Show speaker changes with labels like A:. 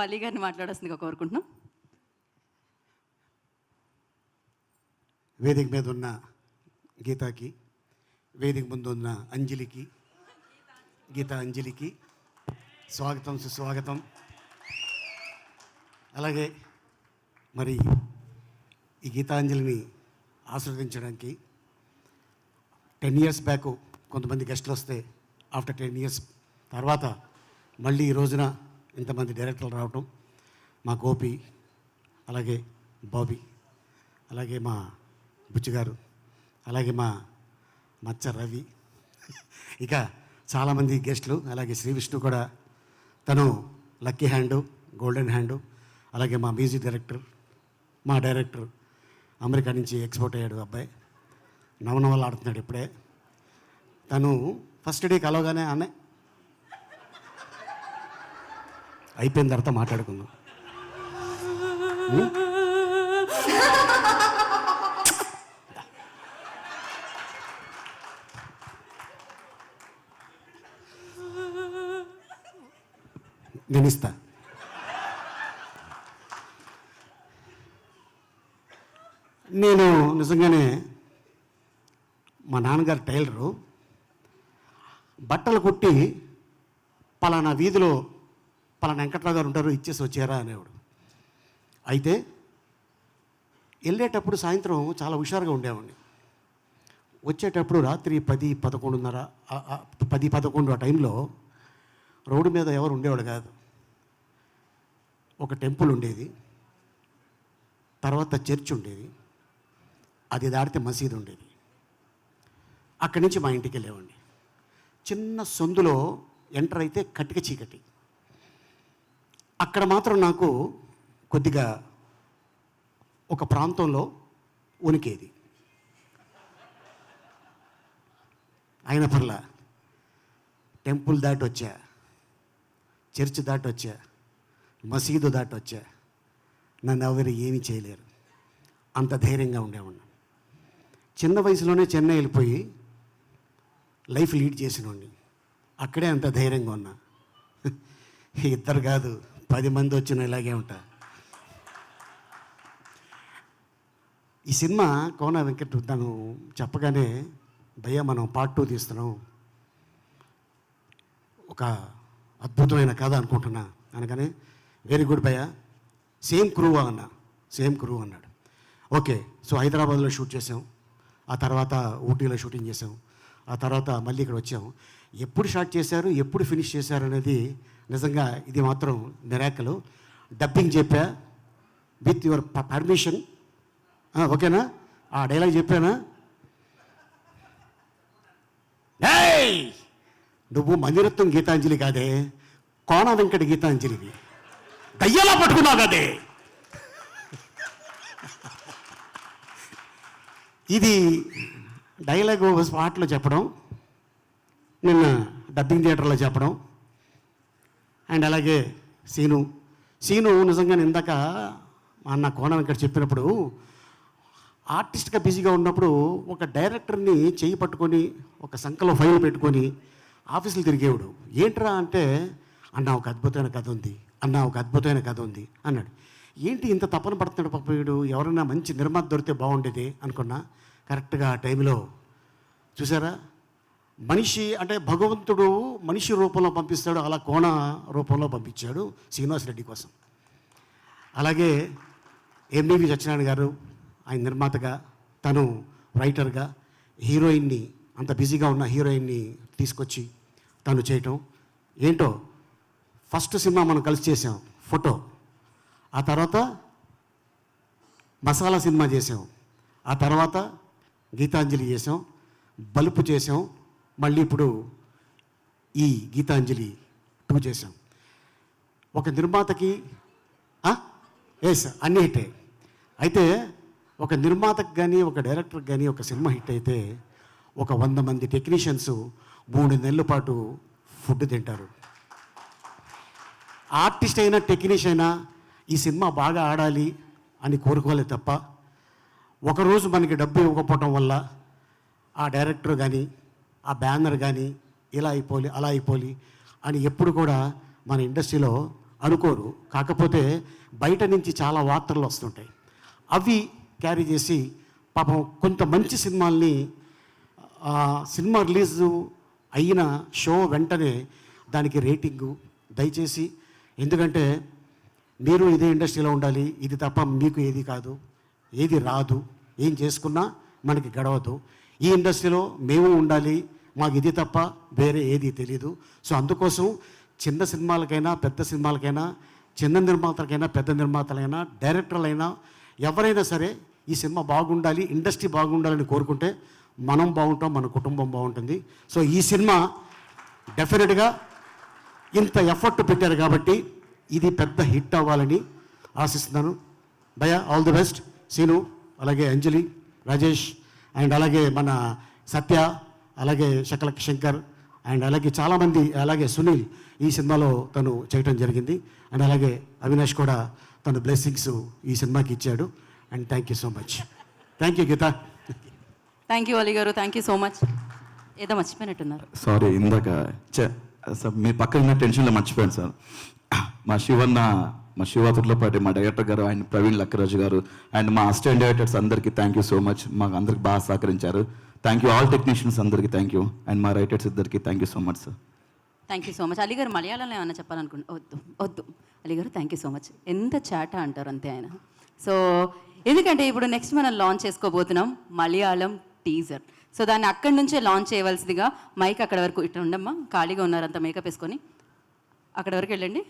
A: అలీ గారిని మాట్లాడాల్సిందిగా కోరుకుంటున్నాం.
B: వేదిక మీద ఉన్న గీతాకి, వేదిక ముందు ఉన్న గీతా అంజలికి స్వాగతం, సుస్వాగతం. అలాగే మరి ఈ గీతాంజలిని ఆస్వాదించడానికి 10 years బ్యాక్ కొంతమంది గెస్టులు వస్తే ఆఫ్టర్ 10 years తర్వాత మళ్ళీ ఈ రోజున ఇంతమంది డైరెక్టర్లు రావటం, మా గోపి, అలాగే బాబీ, అలాగే మా బుచ్చిగారు, అలాగే మా మచ్చ రవి, ఇక చాలామంది గెస్టులు, అలాగే శ్రీ విష్ణు కూడా, తను లక్కీ హ్యాండు, గోల్డెన్ హ్యాండు, అలాగే మా మ్యూజిక్ డైరెక్టర్, మా డైరెక్టర్ అమెరికా నుంచి ఎక్స్పోర్ట్ అయ్యాడు అబ్బాయి, నవనవలు ఆడుతున్నాడు ఇప్పుడే. తను ఫస్ట్ డే కలవగానే అనే అయిపోయిన తర్వాత మాట్లాడుకుందాం. నేను ఇస్తా. నేను నిజంగానే మా నాన్నగారు టైలరు, బట్టలు కుట్టి పలానా వీధిలో పలానా వెంకట్రావు గారు ఉంటారు, ఇచ్చేసి వచ్చారా అనేవాడు. అయితే వెళ్ళేటప్పుడు సాయంత్రం చాలా హుషారుగా ఉండేవాడిని, వచ్చేటప్పుడు రాత్రి 10-11:30 10-11 ఆ టైంలో రోడ్డు మీద ఎవరు ఉండేవాడు కాదు. ఒక టెంపుల్ ఉండేది, తర్వాత చర్చ్ ఉండేది, అది దాటితే మసీదు ఉండేది. అక్కడి నుంచి మా ఇంటికి వెళ్ళేవాడిని. చిన్న సందులో ఎంటర్ అయితే కటిక చీకటి. అక్కడ మాత్రం నాకు కొద్దిగా ఒక ప్రాంతంలో ఉనికేది. అయిన పర్లా టెంపుల్ దాటి వచ్చా, చర్చ్ దాటి వచ్చా, మసీదు దాటి వచ్చా, నన్ను ఎవరు ఏమీ చేయలేరు, అంత ధైర్యంగా ఉండేవాడిని. చిన్న వయసులోనే చెన్నై వెళ్ళిపోయి లైఫ్ లీడ్ చేసినోడిని, అక్కడే అంత ధైర్యంగా ఉన్నా. ఇద్దరు కాదు 10 మంది వచ్చిన ఇలాగే ఉంటా. ఈ సినిమా కోన వెంకట్ తను చెప్పగానే, భయ్యా మనం పార్ట్ 2 తీస్తున్నాం, ఒక అద్భుతమైన కథ అనుకుంటున్నా అనగానే, వెరీ గుడ్ భయ్యా, సేమ్ క్రూ అన్నా. సేమ్ క్రూ అన్నాడు. ఓకే, సో హైదరాబాద్లో షూట్ చేసాం, ఆ తర్వాత ఊటీలో షూటింగ్ చేసాం, ఆ తర్వాత మళ్ళీ ఇక్కడ వచ్చాం. ఎప్పుడు షాట్ చేశారు, ఎప్పుడు ఫినిష్ చేశారు అనేది నిజంగా ఇది మాత్రం మిరాకిల్. డబ్బింగ్ చెప్పా విత్ యువర్ పర్మిషన్, ఓకేనా? ఆ డైలాగ్ చెప్పానా? ఏయ్, నువ్వు మణిరత్నం గీతాంజలి కాదే, కోన వెంకట గీతాంజలివి, దయ్యాలా పట్టుకున్నావు కదే. ఇది డైలాగ్ స్పాట్లో చెప్పడం, నిన్న డబ్బింగ్ థియేటర్లో చెప్పడం, అండ్ అలాగే సీను నిజంగా ఇందాక అన్న కోణం ఇక్కడ చెప్పినప్పుడు, ఆర్టిస్ట్గా బిజీగా ఉన్నప్పుడు ఒక డైరెక్టర్ని చేయి పట్టుకొని ఒక సంఖలో ఫైల్ పెట్టుకొని ఆఫీసులు తిరిగేవాడు. ఏంట్రా అంటే, అన్న ఒక అద్భుతమైన కథ ఉంది, అన్న ఒక అద్భుతమైన కథ ఉంది అన్నాడు. ఏంటి ఇంత తపన పడుతున్నాడు పాప వీడు, ఎవరైనా మంచి నిర్మాత దొరికితే బాగుండేది అనుకున్నా. కరెక్ట్గా ఆ టైంలో చూసారా, మనిషి అంటే భగవంతుడు మనిషి రూపంలో పంపిస్తాడు, అలా కోణ రూపంలో పంపించాడు శ్రీనివాస్ రెడ్డి కోసం. అలాగే ఎంబీవి సత్యనారాయణ గారు ఆయన నిర్మాతగా, తను రైటర్గా, హీరోయిన్ని అంత బిజీగా ఉన్న హీరోయిన్ని తీసుకొచ్చి తను చేయటం. ఏంటో ఫస్ట్ సినిమా మనం కలిసి చేసాం ఫోటో, ఆ తర్వాత మసాలా సినిమా చేసాం, ఆ తర్వాత గీతాంజలి చేసాం, బలుపు చేసాం, మళ్ళీ ఇప్పుడు ఈ గీతాంజలి 2 చేసాం. ఒక నిర్మాతకి ఎస్ అన్నీ హిట్టే. అయితే ఒక నిర్మాతకు కానీ ఒక డైరెక్టర్కి కానీ ఒక సినిమా హిట్ అయితే ఒక 100 మంది టెక్నీషియన్స్ 3 నెలల పాటు ఫుడ్ తింటారు. ఆర్టిస్ట్ అయినా టెక్నీషియన్ అయినా ఈ సినిమా బాగా ఆడాలి అని కోరుకోవాలి తప్ప, ఒకరోజు మనకి డబ్బు ఇవ్వకపోవటం వల్ల ఆ డైరెక్టర్ కానీ ఆ బ్యానర్ కానీ ఇలా అయిపోలి అలా అయిపోలి అని ఎప్పుడు కూడా మన ఇండస్ట్రీలో అనుకోరు. కాకపోతే బయట నుంచి చాలా వార్తలు వస్తుంటాయి. అవి క్యారీ చేసి పాపం కొంత మంచి సినిమాల్ని సినిమా రిలీజు అయిన షో వెంటనే దానికి రేటింగు దయచేసి, ఎందుకంటే మీరు ఇదే ఇండస్ట్రీలో ఉండాలి, ఇది తప్ప మీకు ఏది కాదు, ఏది రాదు, ఏం చేసుకున్నా మనకి గడవదు. ఈ ఇండస్ట్రీలో మేము ఉండాలి, మాకు ఇది తప్ప వేరే ఏది తెలీదు. సో అందుకోసం చిన్న సినిమాలకైనా పెద్ద సినిమాలకైనా, చిన్న నిర్మాతలకైనా పెద్ద నిర్మాతలైనా డైరెక్టర్లైనా ఎవరైనా సరే ఈ సినిమా బాగుండాలి, ఇండస్ట్రీ బాగుండాలని కోరుకుంటే మనం బాగుంటాం, మన కుటుంబం బాగుంటుంది. సో ఈ సినిమా డెఫినెట్గా ఇంత ఎఫర్ట్ పెట్టారు కాబట్టి ఇది పెద్ద హిట్ అవ్వాలని ఆశిస్తున్నాను. భయ ఆల్ ది బెస్ట్. సీను, అలాగే అంజలి, రాజేష్, అండ్ అలాగే మన సత్య, అలాగే శకలక్ శంకర్, అండ్ అలాగే చాలామంది, అలాగే సునీల్ ఈ సినిమాలో తను చేయటం జరిగింది. అండ్ అలాగే అవినాష్ కూడా తను బ్లెస్సింగ్స్ ఈ సినిమాకి ఇచ్చాడు. And thank you so much. Thank you Geetha.
A: Thank you Ali garu, thank you so much. ఏదో మర్చిపోయినట్టున్నారు.
C: సారీ, ఇందాక సార్ మీ పక్కన ఉన్న టెన్షన్లో మర్చిపోయాను సార్. మా శివన్న, మా శివాతుర్లపాటి, మా డైరెక్టర్ గారు, ఆయన ప్రవీణ్ లక్కరాజు గారు, అండ్ మా అసిస్టెంట్ డైరెక్టర్స్ అందరికీ థ్యాంక్ యూ సో మచ్. మాకు అందరికి బాగా సహకరించారు. థ్యాంక్ యూ ఆల్ టెక్నీషియన్స్ అందరికీ థ్యాంక్ యూ, అండ్ మా రైటర్స్ ఇద్దరికి thank you so much sir.
A: Thank you so much. Ali గారు మలయాళంలో ఏమన్నా చెప్పాలనుకుంటా? వద్దు వద్దు Ali garu, thank you so much. ఎంత చాట అంటారు అంతే ఆయన. సో ఎందుకంటే ఇప్పుడు నెక్స్ట్ మనం లాంచ్ చేసుకోబోతున్నాం మలయాళం టీజర్. సో దాన్ని అక్కడి నుంచే లాంచ్ చేయవలసిందిగా మైక్ అక్కడ వరకు ఇట్లా ఉండమ్మా, ఖాళీగా ఉన్నారంతా మేకప్ వేసుకొని అక్కడ వరకు వెళ్ళండి.